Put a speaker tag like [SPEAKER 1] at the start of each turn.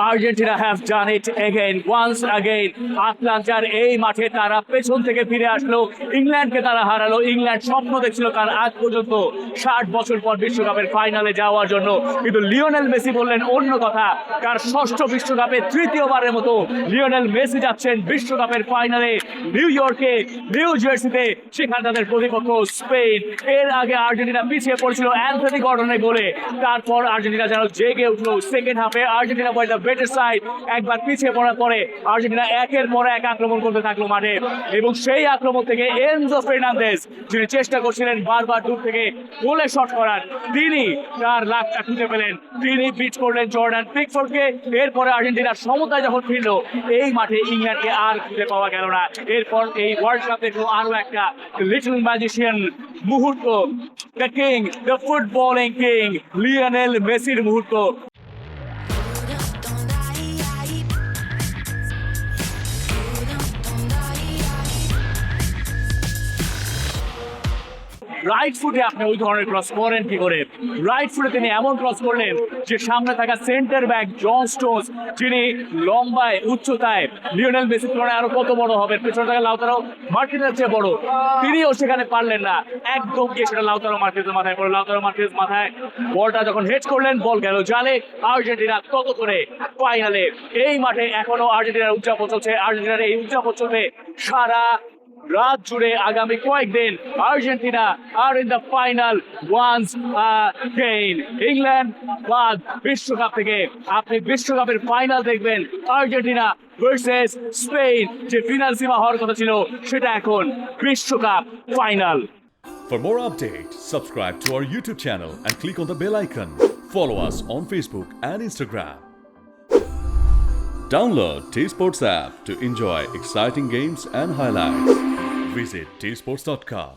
[SPEAKER 1] Argentina have done it again once again. আটলান্টার এই মাঠে তারা পেছন থেকে ফিরে আসলো, ইংল্যান্ডকে তারা হারালো। ইংল্যান্ড স্বপ্ন দেখছিল তার আজ পর্যন্ত 60 বছর পর বিশ্বকাপের ফাইনালে যাওয়ার জন্য, কিন্তু লিওনেল মেসি বললেন অন্য কথা। তার ষষ্ঠ বিশ্বকাপে তৃতীয়বারের মতো লিওনেল মেসি যাচ্ছেন বিশ্বকাপের ফাইনালে নিউ ইয়র্কে, নিউ জার্সিতে। সেখানে তাদের প্রতিপক্ষ স্পেন। এর আগে আর্জেন্টিনা পিছিয়ে পড়েছিল অ্যান্থনি গর্ডনের গোলে, তারপর আর্জেন্টিনা যেন জেগে উঠলো। সেকেন্ড হাফে Argentina was the better side. একবার পিছিয়ে পড়ার পরে আর্জেন্টিনা একের পর এক আক্রমণ করতে থাকলো মাঠে, এবং সেই আক্রমণ থেকে এনজো ফার্নান্দেজ, যিনি চেষ্টা করছিলেন বারবার দূর থেকে গোলে শট করার, তিনি তার লাকটা খুঁজে পেলেন। তিনি বিট করলেন জর্ডান পিকফোর্ডকে। এরপরে আর্জেন্টিনার সমতায় যখন ফিরল, এই মাঠে ইংল্যান্ডকে আর খুঁজে পাওয়া গেল না। এরপর এই ওয়ার্ল্ড কাপ দেখলো আরো একটা লিটল ম্যাজিশিয়ান মুহূর্ত, the king, the footballing king, Lionel মেসির মুহূর্ত। রাইট ফুটে আপনি ওই ধরনের ক্রস করেন কি করে? রাইট ফুটে তিনি এমন ক্রস করলেন যে সামনে থাকা সেন্টার ব্যাক জন স্টোনস, যিনি লম্বায় উচ্চতায় লিওনেল মেসির তুলনায় আরো কত বড় হবে, পেছনে থাকা লাউতারো মার্টিনেজের চেয়ে বড়, তিনিও সেখানে পারলেন না। একদম গিয়ে সেটা লাউতারো মার্টিনেজের মাথায় পড়ে। লাউতারো মার্টিনেজ মাথায় বলটা যখন হেড করলেন, বল গেল জালে। আর্জেন্টিনা তত করে ফাইনালে। এই মাঠে এখনো আর্জেন্টিনার উদযাপন চলছে। আর্জেন্টিনার এই উদযাপন চলবে সারা রাত জুড়ে। আগামী কয়েকদিন Argentina are in the final once again. England বাদ বিশ্বকাপ থেকে আপনি বিশ্বকাপের ফাইনাল দেখবেন আর্জেন্টিনা ভার্সেস স্পেন। যে ফিনাল সীমা হওয়ার কথা ছিল, সেটা এখন বিশ্বকাপ final.
[SPEAKER 2] For more updates, subscribe to our YouTube channel and click on the bell icon. Follow us on Facebook and Instagram. Download T-Sports app to enjoy exciting games and highlights. Visit tsports.com.